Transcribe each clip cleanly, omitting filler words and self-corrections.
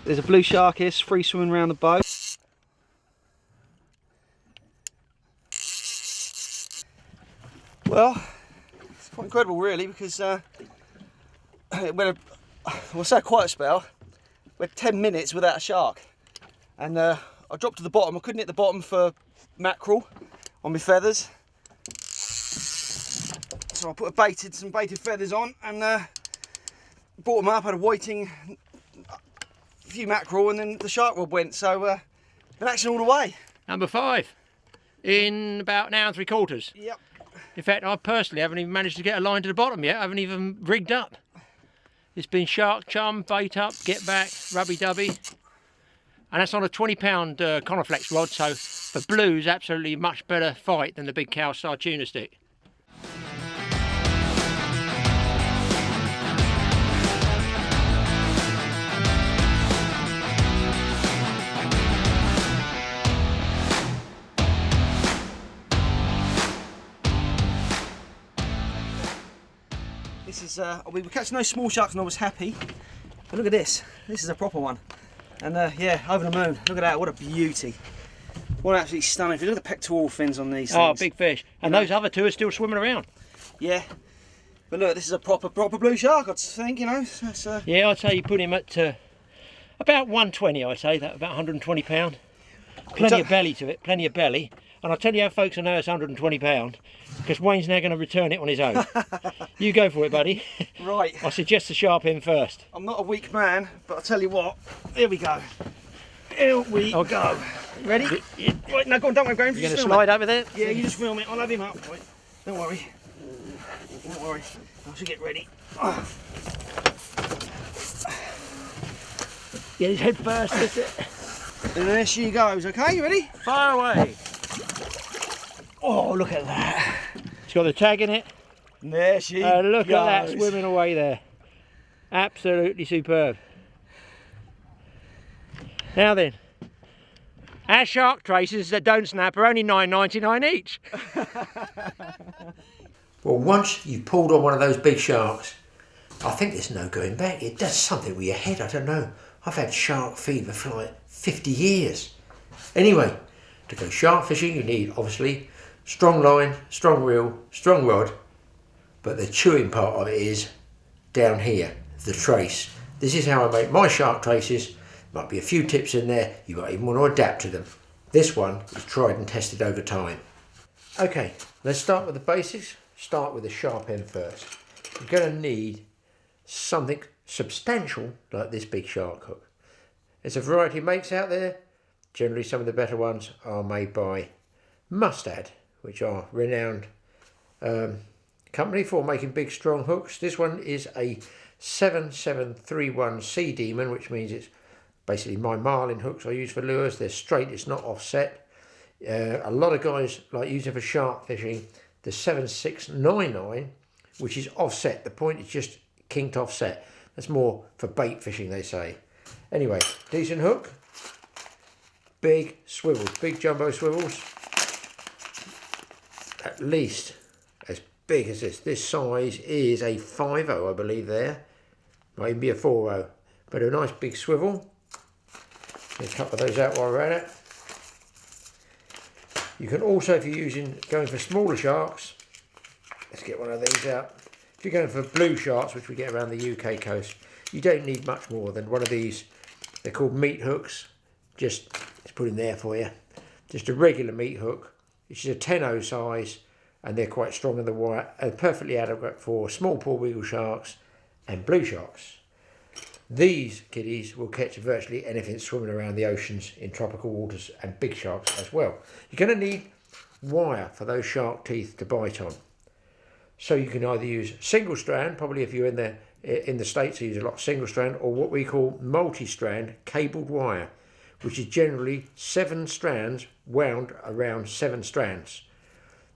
There's a blue shark here, free swimming around the boat. Well, it's quite incredible really, because we'll say a quiet spell. We had 10 minutes without a shark, and I dropped to the bottom. I couldn't hit the bottom for mackerel on my feathers, so I put some baited feathers on and brought them up. I had a whiting, a few mackerel, and then the shark rod went. So been action all the way. Number 5 in about an hour and 3/4. Yep. In fact, I personally haven't even managed to get a line to the bottom yet. I haven't even rigged up. It's been shark, chum, bait up, get back, rubby-dubby. And that's on a 20-pound Coniflex rod, so for blues, absolutely much better fight than the big cow star tuna stick. This is, we were catching no small sharks and I was happy. But look at this. This is a proper one. And yeah, over the moon. Look at that, what a beauty. What absolutely stunning. If you look at the pectoral fins on these things. Oh, big fish. And those other two are still swimming around. Yeah. But look, this is a proper blue shark, I think, you know. That's, yeah, I'd say you put him at about 120, I'd say, that about 120 pound. Plenty of belly to it, plenty of belly. And I'll tell you how folks will know it's 120 pound, because Wayne's now going to return it on his own. You go for it, buddy. Right. I suggest the sharp end first. I'm not a weak man, but I'll tell you what. Here we go. Here we go. Ready? Right, no, go on, don't worry, Graham. You're going to slide over there? Yeah, you just film it. I'll have him up. Right. Don't worry. Don't worry. I should get ready. Get his head first, that's it. And there she goes, okay? You ready? Fire away. Oh, look at that. It's got the tag in it. There she Look goes. at that swimming away there. Absolutely superb. Now then, our shark traces that don't snap are only $9.99 each. Well, once you've pulled on one of those big sharks, I think there's no going back. It does something with your head, I don't know. I've had shark fever for like 50 years. Anyway, to go shark fishing you need obviously strong line, strong reel, strong rod, but the chewing part of it is down here, the trace. This is how I make my shark traces. Might be a few tips in there, you might even want to adapt to them. This one is tried and tested over time. Okay, let's start with the basics. Start with the sharp end first. You're going to need something substantial like this big shark hook. There's a variety of makes out there. Generally some of the better ones are made by Mustad, which are renowned company for making big strong hooks. This one is a 7731 Sea Demon, which means it's basically my marlin hooks I use for lures. They're straight, it's not offset. A lot of guys like using for shark fishing the 7699, which is offset. The point is just kinked offset. That's more for bait fishing, they say. Anyway, decent hook. Big swivels, big jumbo swivels. At least as big as this. This size is a 5.0, I believe there. Might even be a 4.0. But a nice big swivel. Get a couple of those out while we're at it. You can also, if you're going for smaller sharks, let's get one of these out. If you're going for blue sharks, which we get around the UK coast, you don't need much more than one of these. They're called meat hooks. Just, let's put in there for you. Just a regular meat hook, which is a 10.0 size, and they're quite strong in the wire and perfectly adequate for small poor wiggle sharks and blue sharks. These kiddies will catch virtually anything swimming around the oceans in tropical waters, and big sharks as well. You're going to need wire for those shark teeth to bite on. So you can either use single strand, probably if you're in the States you use a lot of single strand, or what we call multi-strand cabled wire, which is generally 7 strands wound around 7 strands.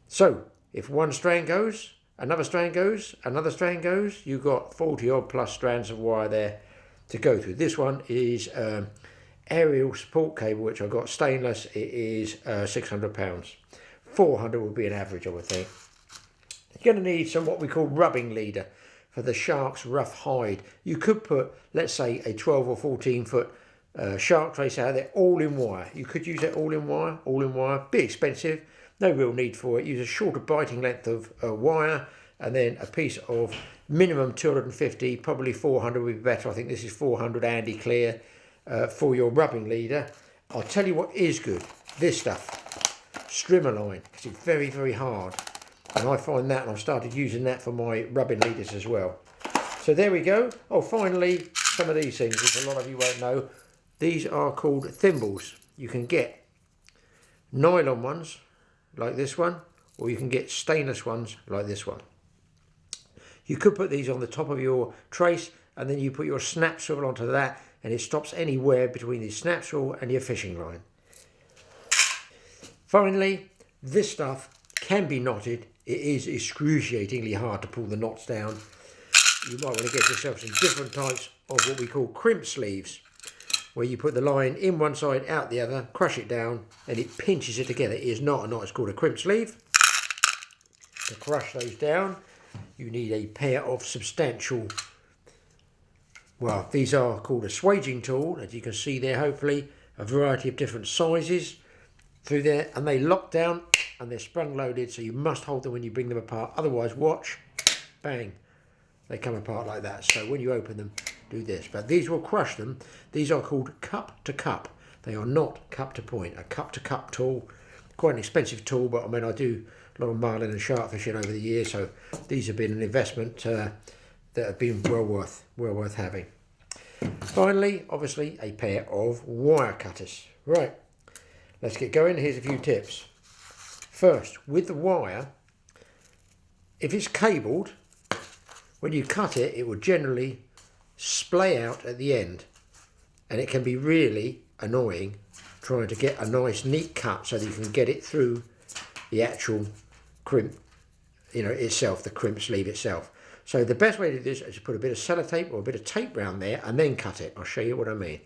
So if one strand goes, another strand goes, another strand goes, you've got 40 odd plus strands of wire there to go through. This one is aerial support cable, which I've got stainless. It is £600. 400 would be an average, I would think. You're going to need some what we call rubbing leader for the shark's rough hide. You could put, let's say, a 12 or 14 foot shark trace out there, all in wire. You could use it all in wire, bit expensive, no real need for it. Use a shorter biting length of wire, and then a piece of minimum 250, probably 400 would be better. I think this is 400 Andy Clear for your rubbing leader. I'll tell you what is good, this stuff, strimmer line, because it's very, very hard. And I find that, and I've started using that for my rubbing leaders as well. So there we go. Oh, finally, some of these things, which a lot of you won't know. These are called thimbles. You can get nylon ones, like this one, or you can get stainless ones, like this one. You could put these on the top of your trace, and then you put your snap swivel onto that, and it stops any wear between the snap swivel and your fishing line. Finally, this stuff can be knotted. It is excruciatingly hard to pull the knots down. You might want to get yourself some different types of what we call crimp sleeves, where you put the line in one side, out the other, crush it down, and it pinches it together. It is not a knot, it's called a crimp sleeve. To crush those down, you need a pair of substantial, well, these are called a swaging tool, as you can see there, hopefully, a variety of different sizes through there, and they lock down and they're sprung loaded, so you must hold them when you bring them apart. Otherwise, watch, bang, they come apart like that. So when you open them, do this. But these will crush them. These are called cup to cup. They are not cup to point. A cup to cup tool, quite an expensive tool, but I mean, I do a lot of marlin and shark fishing over the years, so these have been an investment that have been well worth having. Finally, obviously, a pair of wire cutters. Right, let's get going. Here's a few tips. First, with the wire, if it's cabled, when you cut it, it will generally splay out at the end, and it can be really annoying trying to get a nice neat cut so that you can get it through the actual crimp, itself, the crimp sleeve itself. So the best way to do this is to put a bit of sellotape or a bit of tape around there and then cut it. I'll show you what I mean.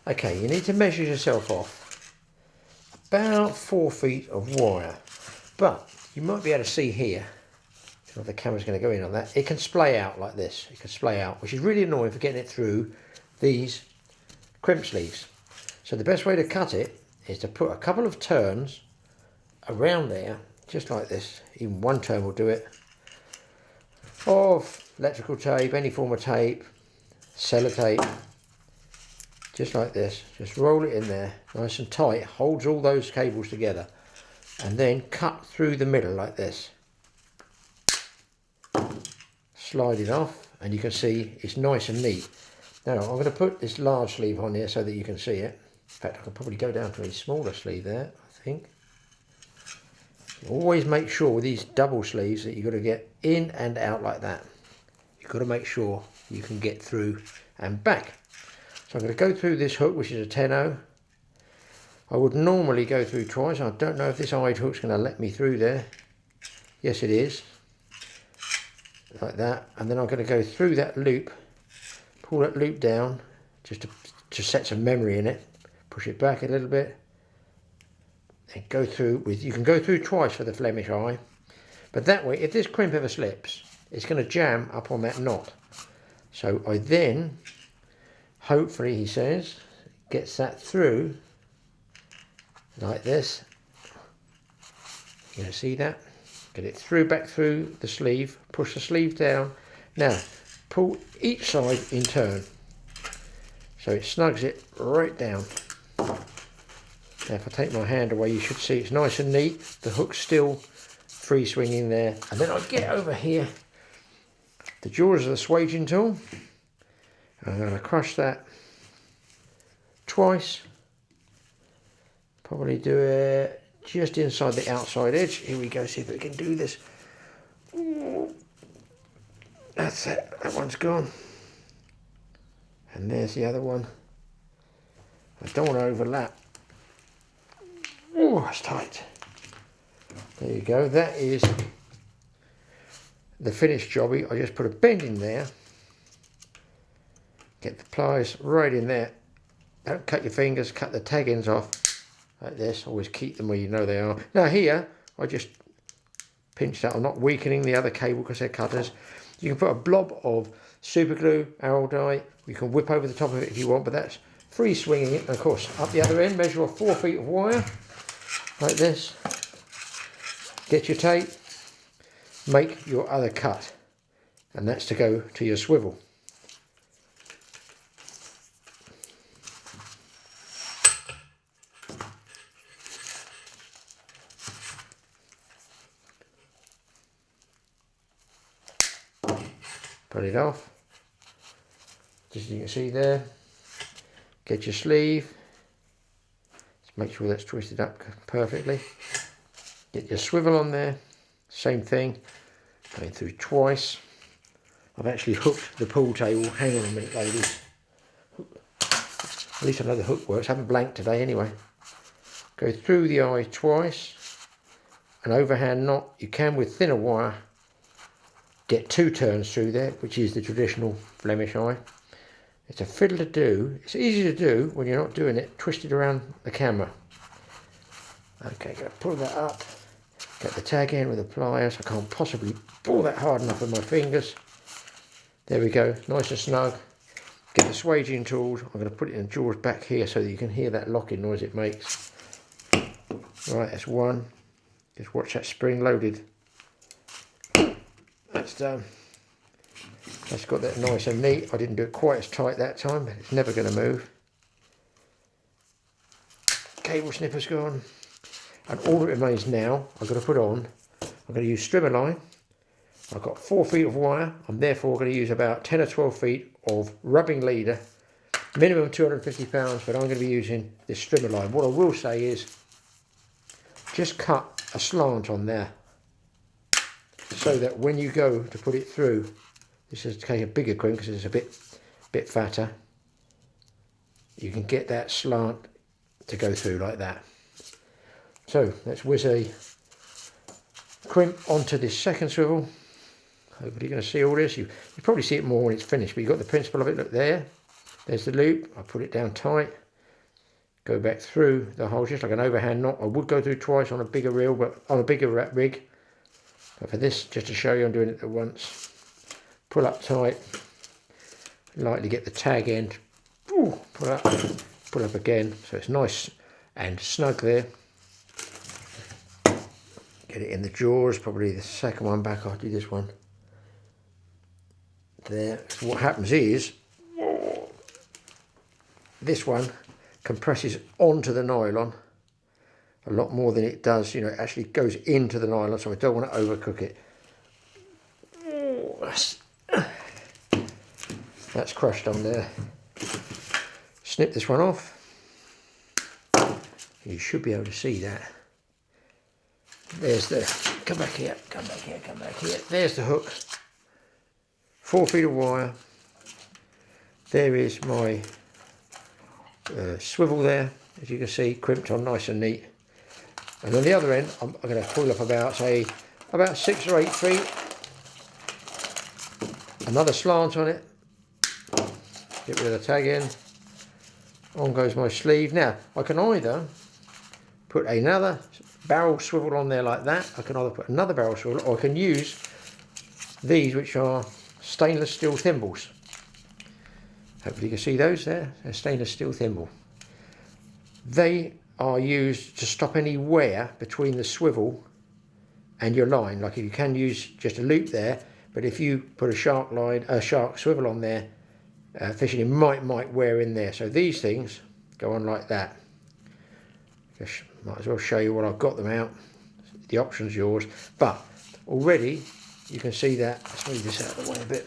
Okay, you need to measure yourself off about 4 feet of wire, but you might be able to see here, if the camera's going to go in on that, it can splay out like this. It can splay out, which is really annoying for getting it through these crimp sleeves. So the best way to cut it is to put a couple of turns around there, just like this. Even one turn will do it, of electrical tape, any form of tape, sellotape, just like this. Just roll it in there nice and tight, holds all those cables together, and then cut through the middle like this. Slide it off, and you can see it's nice and neat. Now I'm going to put this large sleeve on here so that you can see it. In fact, I can probably go down to a smaller sleeve there, I think. Always make sure with these double sleeves that you've got to get in and out like that. You've got to make sure you can get through and back. So I'm going to go through this hook, which is a 10-0. I would normally go through twice. I don't know if this eyed hook's going to let me through there. Yes, it is. Like that. And then I'm going to go through that loop, pull that loop down, just to set some memory in it. Push it back a little bit. And go through with, you can go through twice for the Flemish eye. But that way, if this crimp ever slips, it's going to jam up on that knot. So I then, hopefully, he says, gets that through like this. You can see that? Get it through, back through the sleeve, push the sleeve down. Now, pull each side in turn. So it snugs it right down. Now if I take my hand away, you should see it's nice and neat. The hook's still free swinging there. And then I get over here, the jaws of the swaging tool. I'm going to crush that twice. Probably do it just inside the outside edge. Here we go, see if we can do this. Ooh. That's it, that one's gone. And there's the other one. I don't want to overlap. Oh, it's tight. There you go, that is the finished jobby. I just put a bend in there. Get the pliers right in there. Don't cut your fingers, cut the tag ends off. Like this, always keep them where you know they are. Now here, I just pinched that. I'm not weakening the other cable because they're cutters. You can put a blob of super glue, arrow dye. You can whip over the top of it if you want, but that's free swinging it, and of course up the other end, measure off 4 feet of wire, like this, get your tape, make your other cut, and that's to go to your swivel. Put it off, just as you can see there. Get your sleeve, just make sure that's twisted up perfectly. Get your swivel on there, same thing, going through twice. I've actually hooked the pool table. Hang on a minute, ladies. At least I know the hook works. I haven't blanked today anyway. Go through the eye twice. An overhand knot, you can with thinner wire get 2 turns through there, which is the traditional Flemish eye. It's a fiddle to do. It's easy to do when you're not doing it twisted around the camera. Okay, gotta pull that up. Get the tag in with the pliers. I can't possibly pull that hard enough with my fingers. There we go, nice and snug. Get the swaging tools. I'm going to put it in the drawers back here so that you can hear that locking noise it makes. Right, that's one. Just watch that spring loaded. That's done. That's got that nice and neat. I didn't do it quite as tight that time, but it's never going to move. Cable snipper's gone. And all that remains now, I've got to put on, I'm going to use strimmer line. I've got 4 feet of wire. I'm therefore going to use about 10 or 12 feet of rubbing leader. Minimum 250 pounds, but I'm going to be using this strimmer line. What I will say is, just cut a slant on there, so that when you go to put it through, this is taking a bigger crimp because it's a bit fatter, you can get that slant to go through like that. So let's whiz a crimp onto this second swivel. Hopefully you're going to see all this. You probably see it more when it's finished, but you've got the principle of it. Look there, there's the loop. I put it down tight, go back through the hole just like an overhand knot. I would go through twice on a bigger reel, but on a bigger rig. But for this, just to show you, I'm doing it at once. Pull up tight, lightly get the tag end, pull up again, so it's nice and snug there. Get it in the drawers, probably the second one back, I'll do this one. There, so what happens is, this one compresses onto the nylon a lot more than it does, you know, it actually goes into the nylon, so I don't want to overcook it. That's crushed on there. Snip this one off. You should be able to see that. There's the, come back here, come back here, come back here. There's the hook. 4 feet of wire. There is my swivel there, as you can see, crimped on nice and neat. And on the other end, I'm going to pull up about, say, about 6 or 8 feet. Another slant on it. Get rid of the tag end. On goes my sleeve. Now, I can either put another barrel swivel on there like that. I can either put another barrel swivel, or I can use these, which are stainless steel thimbles. Hopefully you can see those there. They're stainless steel thimble. They are used to stop any wear between the swivel and your line. Like you can use just a loop there, but if you put a shark swivel on there, fishing, it might wear in there. So these things go on like that. Just might as well show you what I've got them out. The option's yours, but already you can see that. Let's move this out of the way a bit.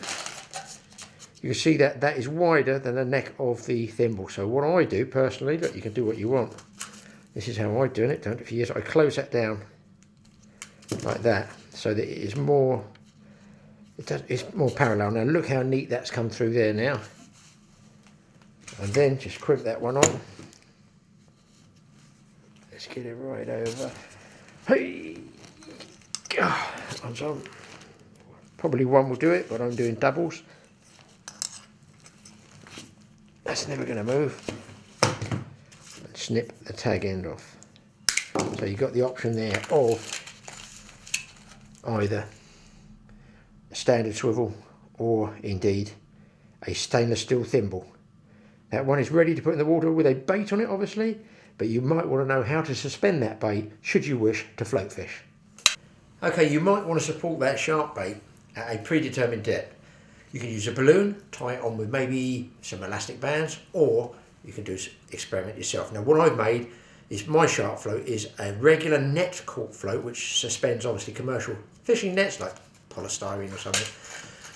You can see that that is wider than the neck of the thimble. So what I do personally, look, you can do what you want. This is how I do it. Don't for years. I close that down like that, so that it is more. It's more parallel. Now look how neat that's come through there now. And then just crimp that one on. Let's get it right over. Hey, one's on. Probably one will do it, but I'm doing doubles. That's never going to move. And snip the tag end off. So you've got the option there of either a standard swivel or indeed a stainless steel thimble. That one is ready to put in the water with a bait on it, obviously, but you might want to know how to suspend that bait should you wish to float fish. Okay, you might want to support that shark bait at a predetermined depth. You can use a balloon, tie it on with maybe some elastic bands, or you can do experiment yourself. Now what I've made is my shark float is a regular net cork float which suspends obviously commercial fishing nets like polystyrene or something.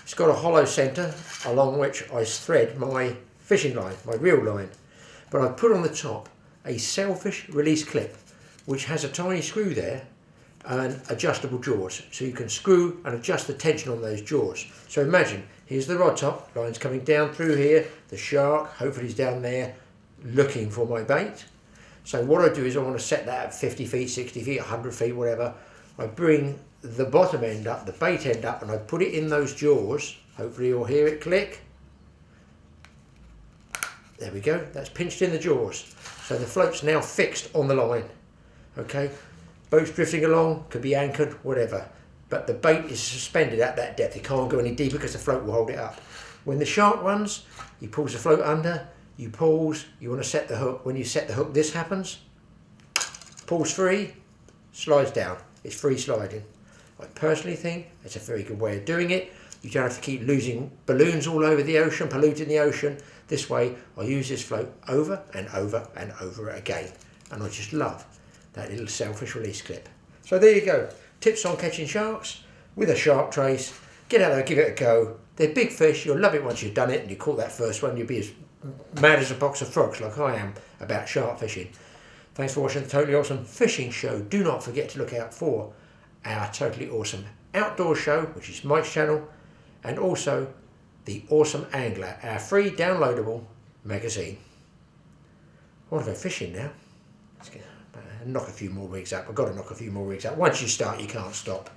It's got a hollow centre along which I thread my fishing line, my reel line, but I've put on the top a sailfish release clip which has a tiny screw there and adjustable jaws, so you can screw and adjust the tension on those jaws. So imagine, here's the rod top, line's coming down through here, the shark hopefully is down there looking for my bait. So what I do is I want to set that at 50 feet, 60 feet, 100 feet, whatever. I bring the bottom end up, the bait end up, and I put it in those jaws. Hopefully you'll hear it click. There we go, that's pinched in the jaws. So the float's now fixed on the line. Okay, boat's drifting along, could be anchored, whatever. But the bait is suspended at that depth. It can't go any deeper because the float will hold it up. When the shark runs, he pulls the float under, you pause, you want to set the hook. When you set the hook, this happens. Pulls free, slides down. It's free sliding. I personally think it's a very good way of doing it. You don't have to keep losing balloons all over the ocean, polluting the ocean. This way, I use this float over and over and over again. And I just love that little sailfish release clip. So there you go. Tips on catching sharks with a shark trace. Get out there, give it a go. They're big fish. You'll love it once you've done it and you caught that first one. You'll be as mad as a box of frogs like I am about shark fishing. Thanks for watching the Totally Awesome Fishing Show. Do not forget to look out for our Totally Awesome Outdoor Show, which is Mike's channel, and also the Awesome Angler, our free downloadable magazine. I want to go fishing now. Let's knock a few more rigs up. I've got to knock a few more rigs up. Once you start, you can't stop.